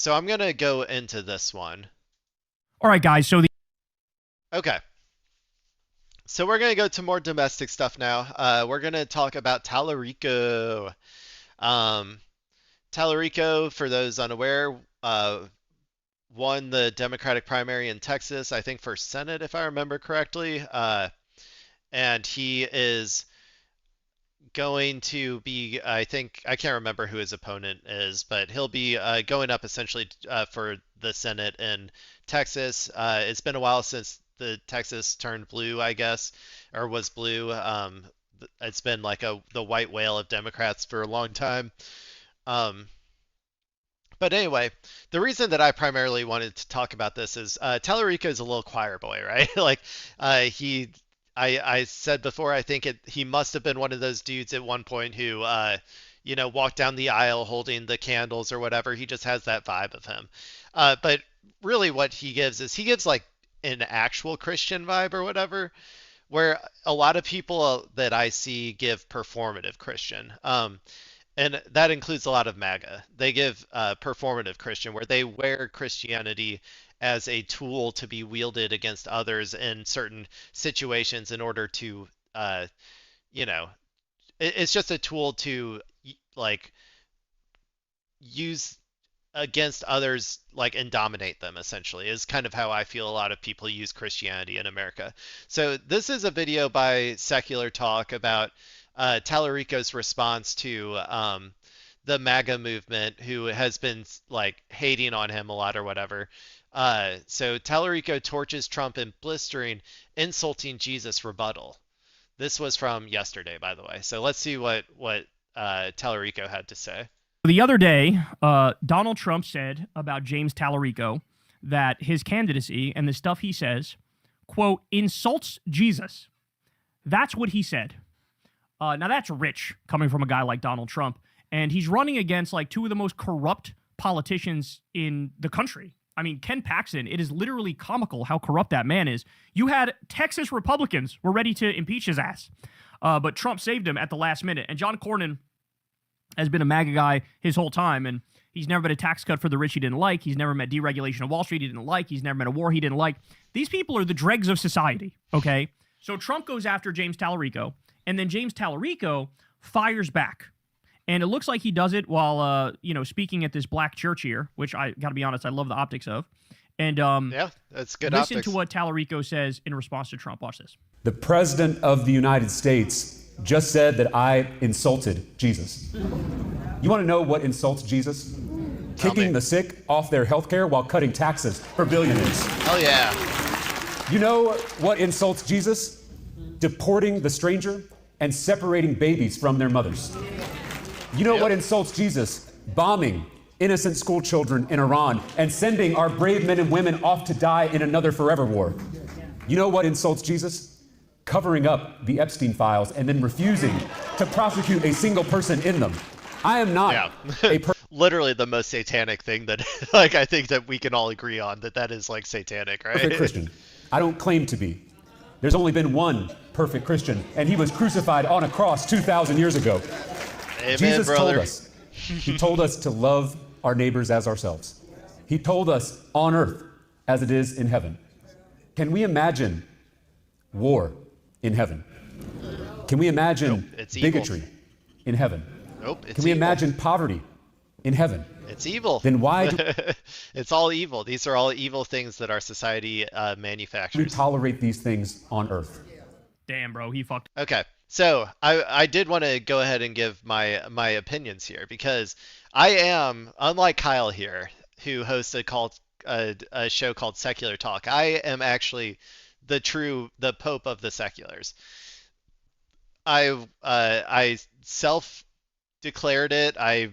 So I'm gonna go into this one. All right, guys. So the Okay. So we're gonna go to more domestic stuff now. We're gonna talk about Talarico. Um, Talarico, for those unaware, won the Democratic primary in Texas, I think for Senate, if I remember correctly. And he is going to be, I think, I can't remember who his opponent is, but he'll be going up essentially for the Senate in Texas. It's been a while since the Texas turned blue, I guess, or was blue. It's been like the white whale of Democrats for a long time. Um, but anyway, the reason that I primarily wanted to talk about this is Tallarico is a little choir boy, right? Like he, I said before, I think he must have been one of those dudes at one point who, walked down the aisle holding the candles or whatever. He just has that vibe of him. But really, what he gives like an actual Christian vibe or whatever, where a lot of people that I see give performative Christian. And that includes a lot of MAGA. They give performative Christian, where they wear Christianity as a tool to be wielded against others in certain situations in order to, uh, you know, it's just a tool to like use against others, like, and dominate them, essentially, is kind of how I feel a lot of people use Christianity in America. So this is a video by Secular Talk about Talarico's response to the MAGA movement, who has been like hating on him a lot or whatever. So Talarico torches Trump in blistering, insulting Jesus rebuttal. This was from yesterday, by the way. So let's see what Talarico had to say. the other day, Donald Trump said about James Talarico that his candidacy and the stuff he says, quote, insults Jesus. That's what he said. Now that's rich coming from a guy like Donald Trump, and he's running against like two of the most corrupt politicians in the country. I mean, Ken Paxton, it is literally comical how corrupt that man is. You had Texas Republicans were ready to impeach his ass, but Trump saved him at the last minute. And John Cornyn has been a MAGA guy his whole time, and he's never been a tax cut for the rich he didn't like. He's never met deregulation of Wall Street he didn't like. He's never met a war he didn't like. These people are the dregs of society, okay? So Trump goes after James Talarico, and then James Talarico fires back. And it looks like he does it while, speaking at this black church here, which I got to be honest, I love the optics of. And Yeah, that's good listen to optics. what Talarico says in response to Trump. Watch this. The President of the United States just said that I insulted Jesus. You want to know what insults Jesus? Tell me. Kicking the sick off their health care while cutting taxes for billionaires. Hell yeah. You know what insults Jesus? Deporting the stranger and separating babies from their mothers. You know what insults Jesus? Bombing innocent school children in Iran and sending our brave men and women off to die in another forever war. You know what insults Jesus? Covering up the Epstein files and then refusing to prosecute a single person in them. I am not Yeah. a Literally the most satanic thing that like I think that we can all agree on that is like satanic, right? perfect Christian. I don't claim to be. There's only been one perfect Christian, and he was crucified on a cross 2,000 years ago. Amen, Jesus brother. told us. He told us to love our neighbors as ourselves. He told us on earth as it is in heaven. Can we imagine war in heaven? Can we imagine Nope, it's evil. bigotry in heaven? Nope, it's Can we evil. imagine poverty in heaven? It's evil. Then why do It's all evil. These are all evil things that our society we manufactures. tolerate these things on earth? Damn, bro, he fucked. Okay, so I did want to go ahead and give my opinions here because I am, unlike Kyle here, who hosts a show called Secular Talk. I am actually the Pope of the seculars. I self declared it. I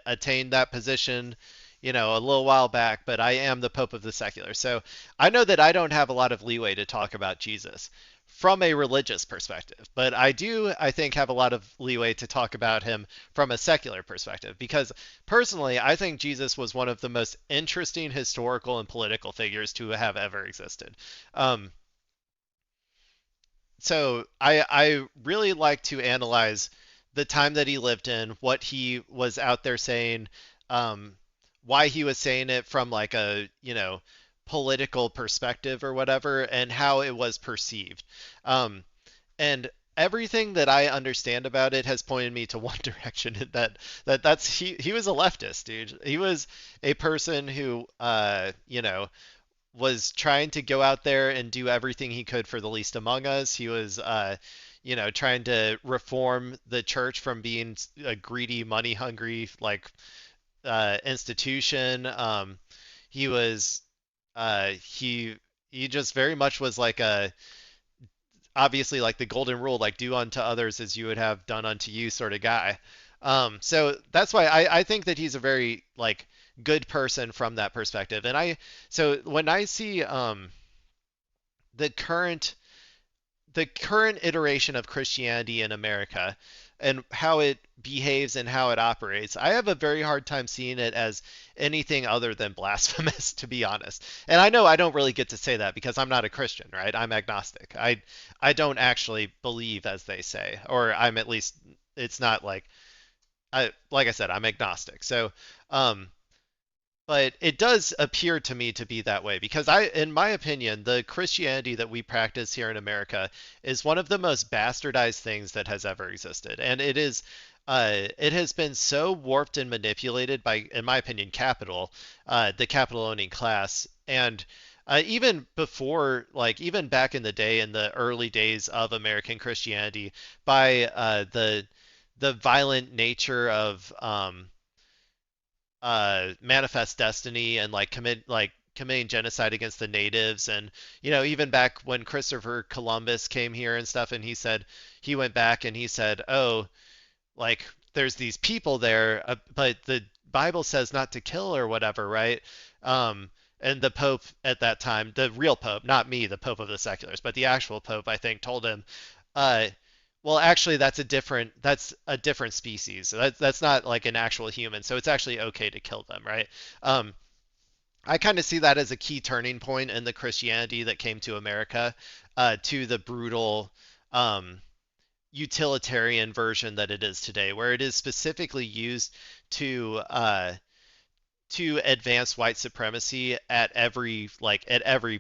attained that position, a little while back, but I am the Pope of the secular. So I know that I don't have a lot of leeway to talk about Jesus from a religious perspective, but I think, have a lot of leeway to talk about him from a secular perspective because personally, I think Jesus was one of the most interesting historical and political figures to have ever existed. Um, so I really like to analyze the time that he lived in, what he was out there saying, um, why he was saying it from like a, political perspective or whatever, and how it was perceived. Um, and everything that I understand about it has pointed me to one direction, that's he was a leftist, dude. He was a person who was trying to go out there and do everything he could for the least among us. He was trying to reform the church from being a greedy, money hungry like institution. He was he just very much was like a, obviously like the golden rule, like do unto others as you would have done unto you sort of guy. So that's why I think that he's a very like good person from that perspective. And so when I see the current the current iteration of Christianity in America and how it behaves and how it operates, I have a very hard time seeing it as anything other than blasphemous, to be honest. And I know I don't really get to say that because I'm not a Christian, right? I'm agnostic. I don't actually believe as they say, or I'm at least, it's not like like I said, I'm agnostic. So, um, but it does appear to me to be that way because in my opinion, the Christianity that we practice here in America is one of the most bastardized things that has ever existed. And it has been so warped and manipulated by, in my opinion, the capital owning class. And even before, like even back in the day, in the early days of American Christianity, by the violent nature of manifest destiny and like committing genocide against the natives. And even back when Christopher Columbus came here and stuff, and he went back and he said, oh, like there's these people there, but the Bible says not to kill or whatever, right? And the Pope at that time, the real Pope, not me, the Pope of the seculars, but the actual Pope, I think, told him, uh, well, actually, that's a different species. That's not like an actual human, so it's actually okay to kill them, right? Um, I kind of see that as a key turning point in the Christianity that came to America, to the brutal, um, utilitarian version that it is today, where it is specifically used to to advance white supremacy at every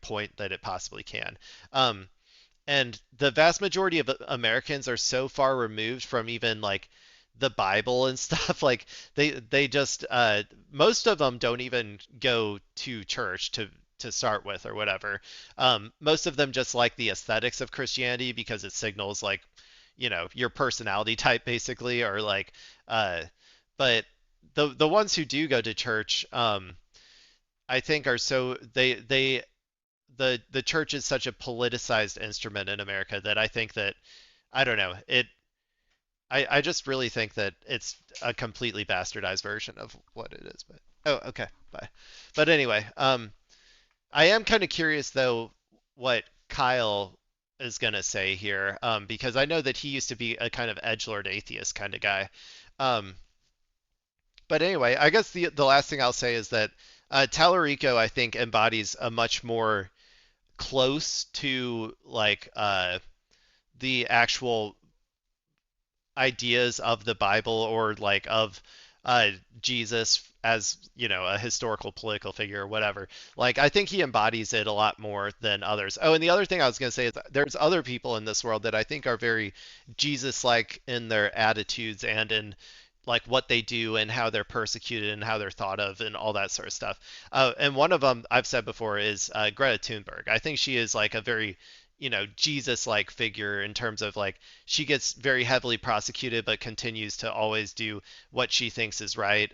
point that it possibly can. Um, and the vast majority of Americans are so far removed from even like the Bible and stuff. Like they just most of them don't even go to church to start with or whatever. Most of them just like the aesthetics of Christianity because it signals like your personality type basically, or like but the ones who do go to church, I think are so they the church is such a politicized instrument in America that I think that, I don't know, I just really think that it's a completely bastardized version of what it is. But oh, okay, bye. But anyway, I am kind of curious though what Kyle is gonna say here, because I know that he used to be a kind of edgelord atheist kind of guy. Um, but anyway, I guess the last thing I'll say is that Talarico, I think, embodies a much more close to like the actual ideas of the Bible, or like of Jesus as a historical political figure or whatever. Like I think he embodies it a lot more than others. Oh, and the other thing I was going to say is there's other people in this world that I think are very Jesus-like in their attitudes and in like what they do and how they're persecuted and how they're thought of and all that sort of stuff. And one of them I've said before is Greta Thunberg. I think she is like a very, Jesus-like figure in terms of like she gets very heavily prosecuted but continues to always do what she thinks is right,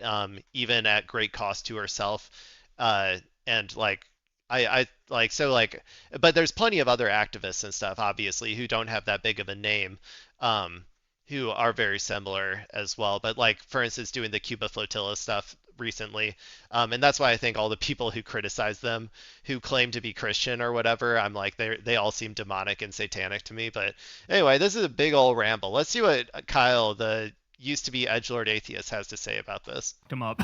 even at great cost to herself. And like I like so like, but there's plenty of other activists and stuff obviously who don't have that big of a name. Um, who are very similar as well. But like for instance, doing the Cuba flotilla stuff recently, and that's why I think all the people who criticize them, who claim to be Christian or whatever, I'm like they all seem demonic and satanic to me. But anyway, this is a big old ramble. Let's see what Kyle, the used to be edgelord atheist, has to say about this. Him up.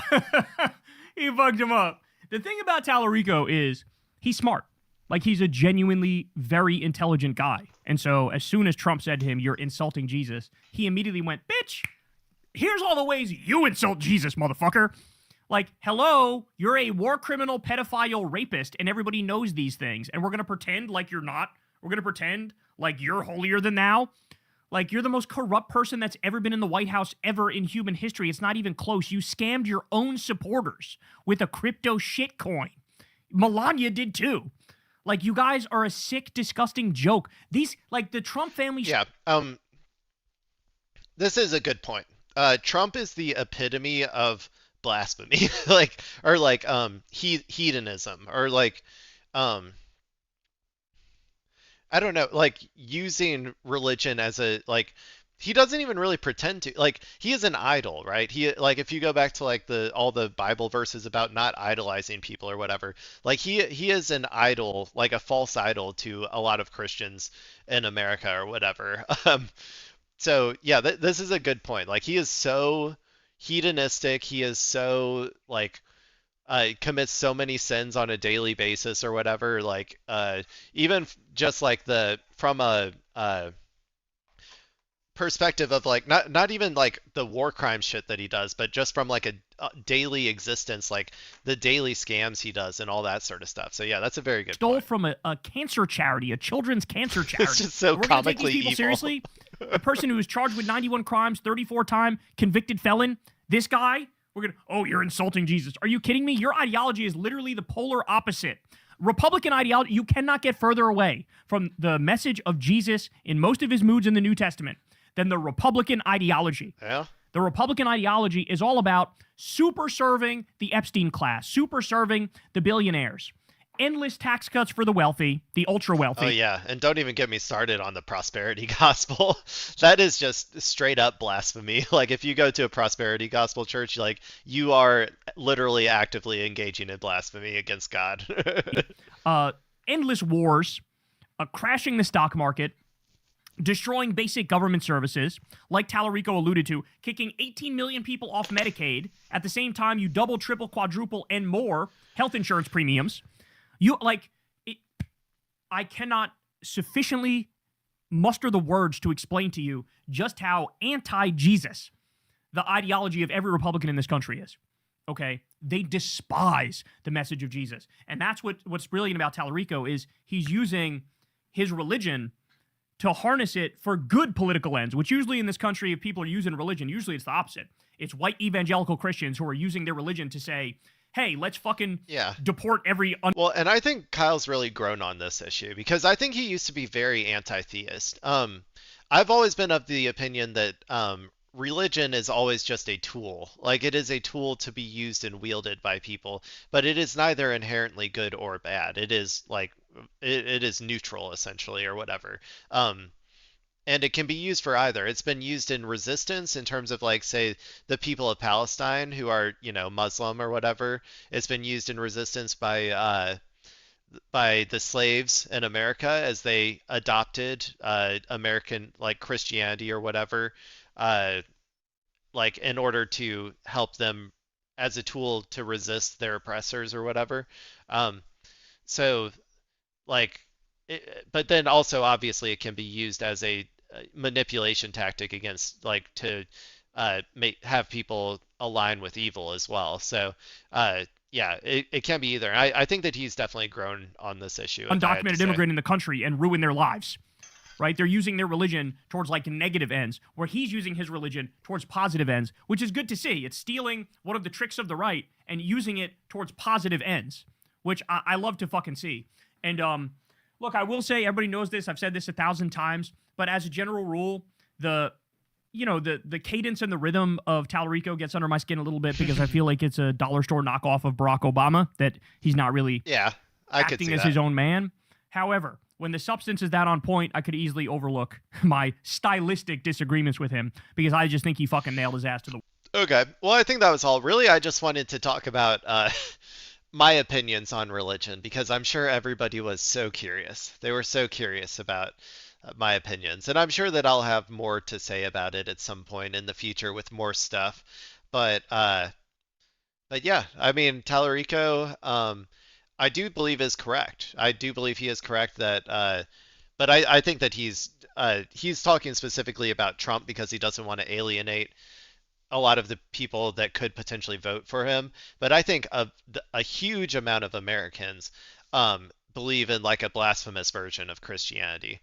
He fucked him up. The thing about Talarico is he's smart. Like he's a genuinely very intelligent guy. And so as soon as Trump said to him, "You're insulting Jesus," he immediately went, "Bitch, here's all the ways you insult Jesus, motherfucker." Like, hello, you're a war criminal, pedophile, rapist, and everybody knows these things, and we're gonna pretend like you're not. We're gonna pretend like you're holier than thou. Like, you're the most corrupt person that's ever been in the White House ever in human history. It's not even close. You scammed your own supporters with a crypto shitcoin. Melania did too. Like, you guys are a sick, disgusting joke. These, like, the Trump family. Yeah. This is a good point. Trump is the epitome of blasphemy, like, or like hedonism, or like um I don't know, like using religion as a like he doesn't even really pretend to like he is an idol, right? He like if you go back to like the all the Bible verses about not idolizing people or whatever, like he is an idol, like a false idol to a lot of Christians in America or whatever. So yeah, this is a good point. Like he is so hedonistic, he is so like commits so many sins on a daily basis or whatever. Like even just like the from a perspective of like not even like the war crime shit that he does, but just from like a daily existence, like the daily scams he does and all that sort of stuff. So yeah, that's a very good Stole point. from a cancer charity, a children's cancer charity. It's just so We're gonna take comically these people evil. seriously. A person who was charged with 91 crimes, 34-time convicted felon. This guy, we're gonna. Oh, you're insulting Jesus. Are you kidding me? Your ideology is literally the polar opposite. Republican ideology. You cannot get further away from the message of Jesus in most of his moods in the New Testament than the Republican ideology. Yeah. The Republican ideology is all about super serving the Epstein class, super serving the billionaires, endless tax cuts for the wealthy, the ultra wealthy. Oh yeah, and don't even get me started on the prosperity gospel. That is just straight up blasphemy. Like if you go to a prosperity gospel church, like you are literally actively engaging in blasphemy against God. Endless wars, crashing the stock market, destroying basic government services, like Talarico alluded to, kicking 18 million people off Medicaid. At the same time, you double, triple, quadruple, and more health insurance premiums. You like it, I cannot sufficiently muster the words to explain to you just how anti-Jesus the ideology of every Republican in this country is. Okay, they despise the message of Jesus, and that's what's brilliant about Talarico is he's using his religion to harness it for good political ends, which usually in this country, if people are using religion, usually it's the opposite. It's white evangelical Christians who are using their religion to say, hey, let's fucking Yeah. deport every... Well, and I think Kyle's really grown on this issue because I think he used to be very anti-theist. I've always been of the opinion that religion is always just a tool. Like it is a tool to be used and wielded by people, but it is neither inherently good or bad. It is like it is neutral essentially or whatever. And it can be used for either. It's been used in resistance in terms of like say the people of Palestine who are, you know, Muslim or whatever. It's been used in resistance by the slaves in America as they adopted American like Christianity or whatever, uh, like in order to help them as a tool to resist their oppressors or whatever. Um, so like, but then also obviously it can be used as a manipulation tactic against like to have people align with evil as well. So yeah, it can be either. I think that he's definitely grown on this issue. undocumented immigrant in the country and ruin their lives. Right? They're using their religion towards like negative ends, where he's using his religion towards positive ends, which is good to see. It's stealing one of the tricks of the right and using it towards positive ends, which I love to fucking see. And look, I will say, everybody knows this. I've said this 1,000 times, but as a general rule, the cadence and the rhythm of Talarico gets under my skin a little bit because I feel like it's a dollar store knockoff of Barack Obama, that he's not really Yeah, I could acting see as that. his own man. However, when the substance is that on point, I could easily overlook my stylistic disagreements with him because I just think he fucking nailed his ass to the... Okay, well, I think that was all. Really, I just wanted to talk about my opinions on religion because I'm sure everybody was so curious. They were so curious about my opinions, and I'm sure that I'll have more to say about it at some point in the future with more stuff. But yeah, I mean, Talarico, I do believe is correct. I do believe he is correct that, but I think that he's talking specifically about Trump because he doesn't want to alienate a lot of the people that could potentially vote for him, but I think a huge amount of Americans believe in like a blasphemous version of Christianity.